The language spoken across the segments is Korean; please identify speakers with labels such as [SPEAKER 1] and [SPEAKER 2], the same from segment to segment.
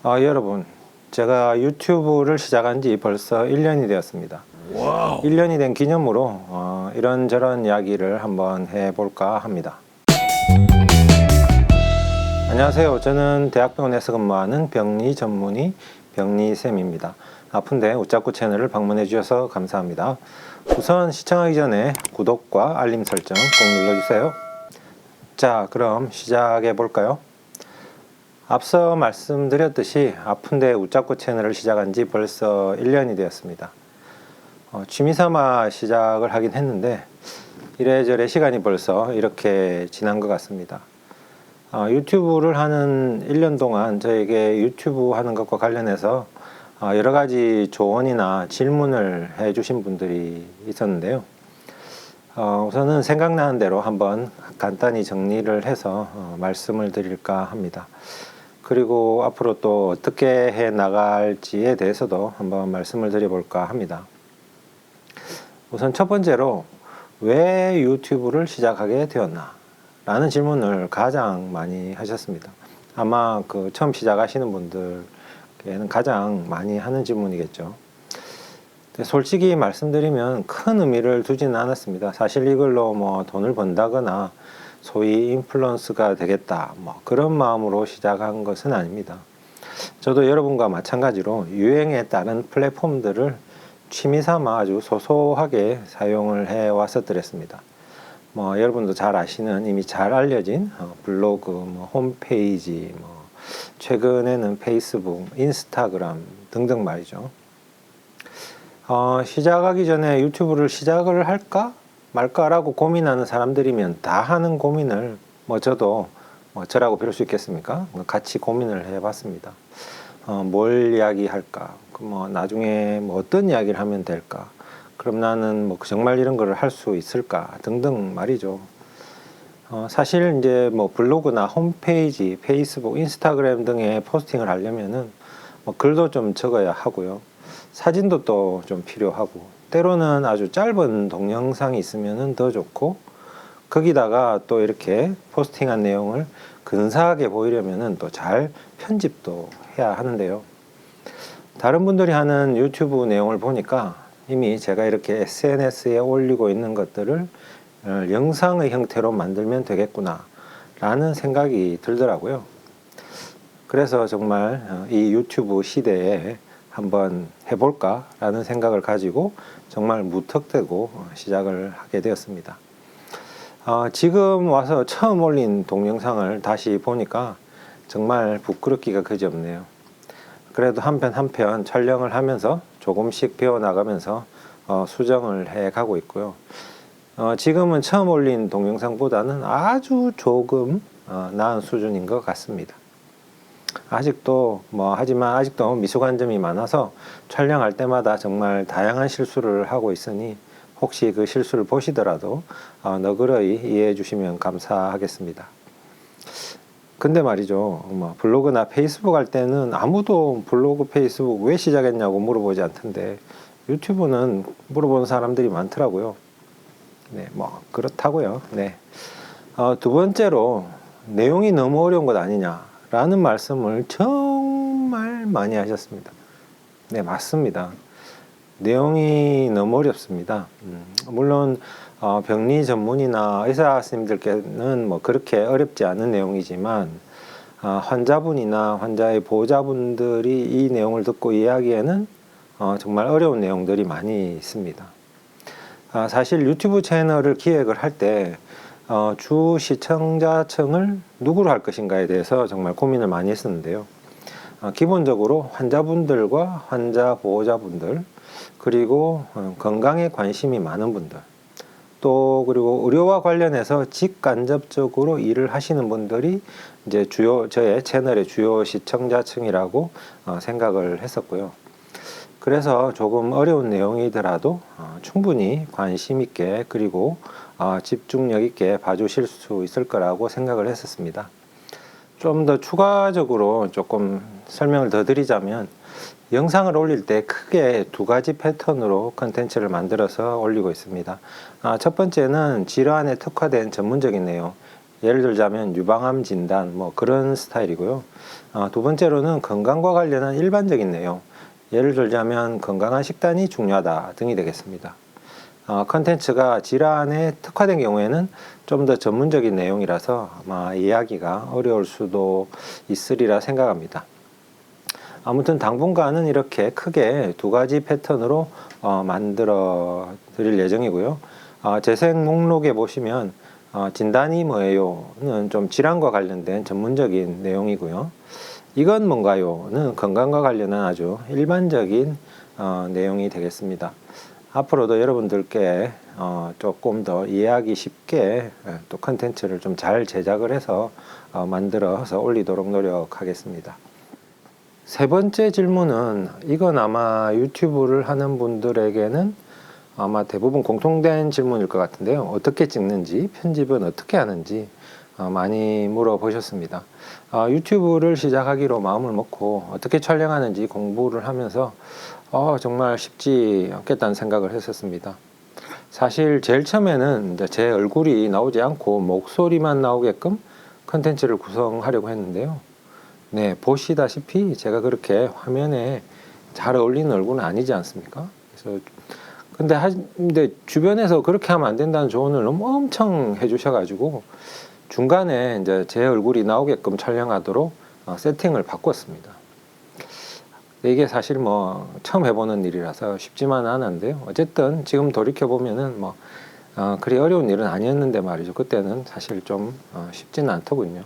[SPEAKER 1] 여러분, 제가 유튜브를 시작한 지 벌써 1년이 되었습니다.
[SPEAKER 2] 와우.
[SPEAKER 1] 1년이 된 기념으로 이런저런 이야기를 한번 해볼까 합니다. 안녕하세요. 저는 대학병원에서 근무하는 병리 전문의 병리쌤입니다. 아픈데 웃자꾸 채널을 방문해 주셔서 감사합니다. 우선 시청하기 전에 구독과 알림 설정 꼭 눌러주세요. 자, 그럼 시작해 볼까요? 앞서 말씀드렸듯이 아픈데 웃자꾸 채널을 시작한 지 벌써 1년이 되었습니다. 취미삼아 시작을 하긴 했는데 이래저래 시간이 벌써 이렇게 지난 것 같습니다. 유튜브를 하는 1년 동안 저에게 유튜브 하는 것과 관련해서 여러 가지 조언이나 질문을 해 주신 분들이 있었는데요. 우선은 생각나는 대로 한번 간단히 정리를 해서 말씀을 드릴까 합니다. 그리고 앞으로 또 어떻게 해 나갈지에 대해서도 한번 말씀을 드려볼까 합니다. 우선 첫 번째로 왜 유튜브를 시작하게 되었나? 라는 질문을 가장 많이 하셨습니다. 아마 처음 시작하시는 분들께는 가장 많이 하는 질문이겠죠. 솔직히 말씀드리면 큰 의미를 두지는 않았습니다. 사실 이걸로 돈을 번다거나 소위 인플루언서가 되겠다 그런 마음으로 시작한 것은 아닙니다. 저도 여러분과 마찬가지로 유행에 따른 플랫폼들을 취미삼아 아주 소소하게 사용을 해 왔었더랬습니다. 여러분도 잘 아시는 이미 잘 알려진 블로그, 홈페이지, 최근에는 페이스북, 인스타그램 등등 말이죠. 시작하기 전에 유튜브를 시작을 할까 말까라고 고민하는 사람들이면 다 하는 고민을 저도 저라고 비울 수 있겠습니까? 같이 고민을 해봤습니다. 뭘 이야기할까? 나중에 어떤 이야기를 하면 될까? 그럼 나는 정말 이런 거를 할 수 있을까? 등등 말이죠. 사실 이제 블로그나 홈페이지, 페이스북, 인스타그램 등에 포스팅을 하려면은 글도 좀 적어야 하고요. 사진도 또 좀 필요하고, 때로는 아주 짧은 동영상이 있으면 더 좋고, 거기다가 또 이렇게 포스팅한 내용을 근사하게 보이려면 또 잘 편집도 해야 하는데요. 다른 분들이 하는 유튜브 내용을 보니까 이미 제가 이렇게 SNS에 올리고 있는 것들을 영상의 형태로 만들면 되겠구나 라는 생각이 들더라고요. 그래서 정말 이 유튜브 시대에 한번 해볼까 라는 생각을 가지고 정말 무턱대고 시작을 하게 되었습니다. 지금 와서 처음 올린 동영상을 다시 보니까 정말 부끄럽기가 그지없네요. 그래도 한편 한편 촬영을 하면서 조금씩 배워나가면서 수정을 해 가고 있고요. 지금은 처음 올린 동영상보다는 아주 조금 나은 수준인 것 같습니다. 아직도 하지만 아직도 미숙한 점이 많아서 촬영할 때마다 정말 다양한 실수를 하고 있으니 혹시 그 실수를 보시더라도 너그러이 이해해 주시면 감사하겠습니다. 근데 말이죠, 블로그나 페이스북 할 때는 아무도 블로그, 페이스북 왜 시작했냐고 물어보지 않던데 유튜브는 물어보는 사람들이 많더라고요. 네, 그렇다고요. 네. 두 번째로 내용이 너무 어려운 것 아니냐라는 말씀을 정말 많이 하셨습니다. 네, 맞습니다. 내용이 너무 어렵습니다. 물론 병리 전문의나 의사 선생님들께는 그렇게 어렵지 않은 내용이지만 환자분이나 환자의 보호자분들이 이 내용을 듣고 이해하기에는 정말 어려운 내용들이 많이 있습니다. 사실 유튜브 채널을 기획을 할 때 주 시청자층을 누구로 할 것인가에 대해서 정말 고민을 많이 했었는데요. 기본적으로 환자분들과 환자 보호자분들, 그리고 건강에 관심이 많은 분들, 또 그리고 의료와 관련해서 직간접적으로 일을 하시는 분들이 이제 저의 채널의 주요 시청자층이라고 생각을 했었고요. 그래서 조금 어려운 내용이더라도 충분히 관심 있게 그리고 집중력 있게 봐주실 수 있을 거라고 생각을 했었습니다. 좀 더 추가적으로 조금 설명을 더 드리자면, 영상을 올릴 때 크게 두 가지 패턴으로 컨텐츠를 만들어서 올리고 있습니다. 첫 번째는 질환에 특화된 전문적인 내용, 예를 들자면 유방암 진단 뭐 그런 스타일이고요. 두 번째로는 건강과 관련한 일반적인 내용, 예를 들자면 건강한 식단이 중요하다 등이 되겠습니다. 컨텐츠가 질환에 특화된 경우에는 좀 더 전문적인 내용이라서 아마 이해하기가 어려울 수도 있으리라 생각합니다. 아무튼 당분간은 이렇게 크게 두 가지 패턴으로 만들어 드릴 예정이고요. 재생 목록에 보시면 진단이 뭐예요?는 좀 질환과 관련된 전문적인 내용이고요. 이건 뭔가요?는 건강과 관련한 아주 일반적인 내용이 되겠습니다. 앞으로도 여러분들께 조금 더 이해하기 쉽게 또 컨텐츠를 좀 잘 제작을 해서 만들어서 올리도록 노력하겠습니다. 세 번째 질문은, 이건 아마 유튜브를 하는 분들에게는 아마 대부분 공통된 질문일 것 같은데요. 어떻게 찍는지, 편집은 어떻게 하는지 많이 물어보셨습니다. 유튜브를 시작하기로 마음을 먹고 어떻게 촬영하는지 공부를 하면서 정말 쉽지 않겠다는 생각을 했었습니다. 사실 제일 처음에는 제 얼굴이 나오지 않고 목소리만 나오게끔 컨텐츠를 구성하려고 했는데요. 네, 보시다시피 제가 그렇게 화면에 잘 어울리는 얼굴은 아니지 않습니까? 그래서 근데 주변에서 그렇게 하면 안 된다는 조언을 너무 엄청 해주셔가지고 중간에 이제 제 얼굴이 나오게끔 촬영하도록 세팅을 바꿨습니다. 이게 사실 뭐 처음 해보는 일이라서 쉽지만은 않은데요. 어쨌든 지금 돌이켜 보면은 뭐 그리 어려운 일은 아니었는데 말이죠. 그때는 사실 좀 쉽지는 않더군요.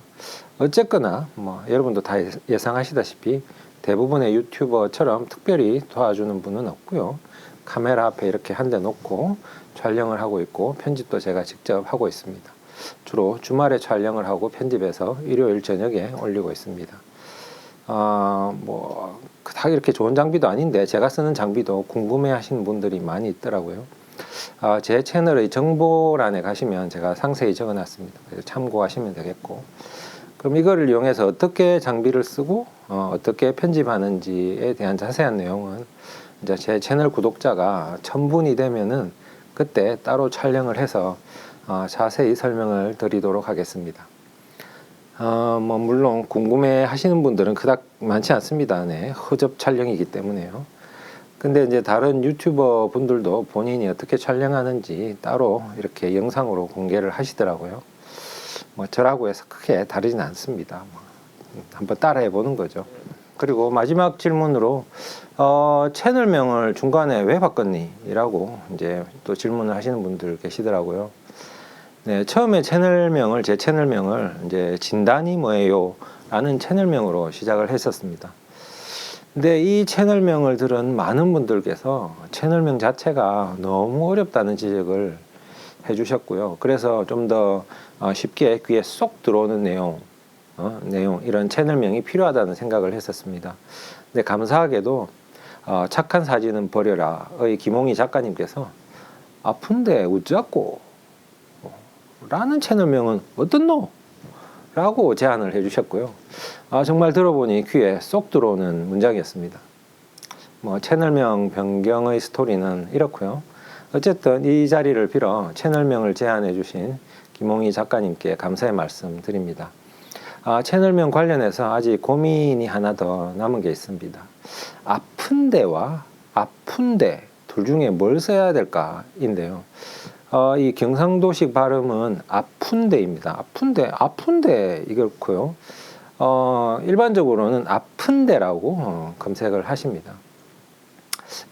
[SPEAKER 1] 어쨌거나 뭐 여러분도 다 예상하시다시피 대부분의 유튜버처럼 특별히 도와주는 분은 없고요. 카메라 앞에 이렇게 한 대 놓고 촬영을 하고 있고 편집도 제가 직접 하고 있습니다. 주로 주말에 촬영을 하고 편집해서 일요일 저녁에 올리고 있습니다. 뭐 다 이렇게 좋은 장비도 아닌데 제가 쓰는 장비도 궁금해 하시는 분들이 많이 있더라고요. 제 채널의 정보란에 가시면 제가 상세히 적어 놨습니다. 그래서 참고하시면 되겠고, 그럼 이거를 이용해서 어떻게 장비를 쓰고 어떻게 편집하는지에 대한 자세한 내용은 이제 제 채널 구독자가 1000분이 되면은 그때 따로 촬영을 해서 자세히 설명을 드리도록 하겠습니다. 뭐 물론 궁금해 하시는 분들은 그닥 많지 않습니다. 네, 허접 촬영이기 때문에요. 근데 이제 다른 유튜버 분들도 본인이 어떻게 촬영하는지 따로 이렇게 영상으로 공개를 하시더라고요. 뭐 저라고 해서 크게 다르진 않습니다. 한번 따라해 보는 거죠. 그리고 마지막 질문으로 채널명을 중간에 왜 바꿨니? 이라고 이제 또 질문을 하시는 분들 계시더라고요. 네, 처음에 제 채널명을 이제 진단이 뭐예요? 라는 채널명으로 시작을 했었습니다. 근데 이 채널명을 들은 많은 분들께서 채널명 자체가 너무 어렵다는 지적을 해주셨고요. 그래서 좀 더 쉽게 귀에 쏙 들어오는 내용, 이런 채널명이 필요하다는 생각을 했었습니다. 근데 감사하게도 착한 사진은 버려라의 김홍희 작가님께서 아픈데 어쩌고 라는 채널명은 어떻노? 라고 제안을 해주셨고요. 정말 들어보니 귀에 쏙 들어오는 문장이었습니다. 뭐 채널명 변경의 스토리는 이렇고요. 어쨌든 이 자리를 빌어 채널명을 제안해 주신 김홍희 작가님께 감사의 말씀 드립니다. 채널명 관련해서 아직 고민이 하나 더 남은 게 있습니다. 아픈데와 아픈데 둘 중에 뭘 써야 될까인데요. 이 경상도식 발음은 아픈데입니다. 아픈데 이렇고요. 일반적으로는 아픈데라고 검색을 하십니다.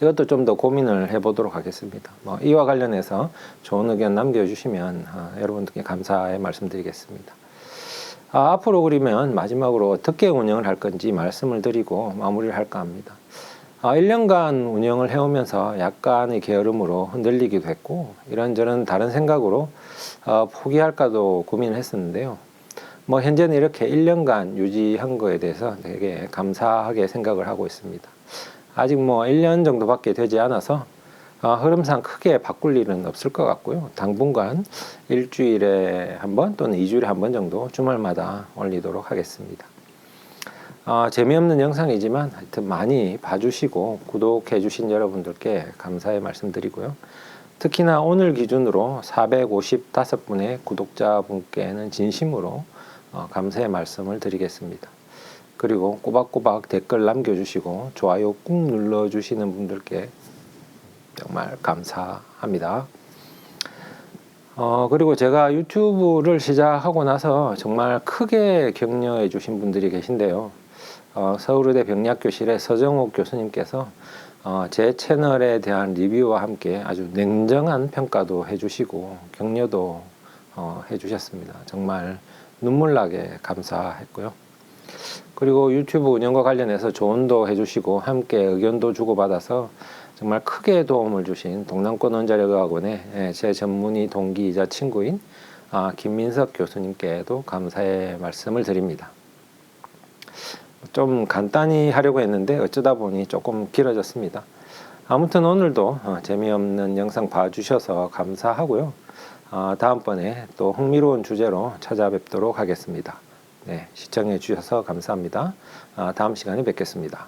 [SPEAKER 1] 이것도 좀 더 고민을 해보도록 하겠습니다. 이와 관련해서 좋은 의견 남겨주시면 여러분들께 감사의 말씀드리겠습니다. 앞으로 그러면 마지막으로 어떻게 운영을 할 건지 말씀을 드리고 마무리를 할까 합니다. 1년간 운영을 해오면서 약간의 게으름으로 흔들리기도 했고 이런저런 다른 생각으로 포기할까도 고민을 했었는데요. 현재는 이렇게 1년간 유지한 거에 대해서 되게 감사하게 생각을 하고 있습니다. 아직 1년 정도밖에 되지 않아서 흐름상 크게 바꿀 일은 없을 것 같고요. 당분간 일주일에 한 번 또는 2주일에 한 번 정도 주말마다 올리도록 하겠습니다. 재미없는 영상이지만 하여튼 많이 봐주시고 구독해 주신 여러분들께 감사의 말씀드리고요. 특히나 오늘 기준으로 455분의 구독자분께는 진심으로 감사의 말씀을 드리겠습니다. 그리고 꼬박꼬박 댓글 남겨주시고 좋아요 꾹 눌러주시는 분들께 정말 감사합니다. 그리고 제가 유튜브를 시작하고 나서 정말 크게 격려해 주신 분들이 계신데요. 서울의대 병리학교실의 서정욱 교수님께서 제 채널에 대한 리뷰와 함께 아주 냉정한 평가도 해주시고 격려도 해주셨습니다. 정말 눈물나게 감사했고요. 그리고 유튜브 운영과 관련해서 조언도 해주시고 함께 의견도 주고받아서 정말 크게 도움을 주신 동남권 원자력의학원의 제 전문의 동기이자 친구인 김민석 교수님께도 감사의 말씀을 드립니다. 좀 간단히 하려고 했는데 어쩌다 보니 조금 길어졌습니다. 아무튼 오늘도 재미없는 영상 봐주셔서 감사하고요. 다음번에 또 흥미로운 주제로 찾아뵙도록 하겠습니다. 네, 시청해 주셔서 감사합니다. 다음 시간에 뵙겠습니다.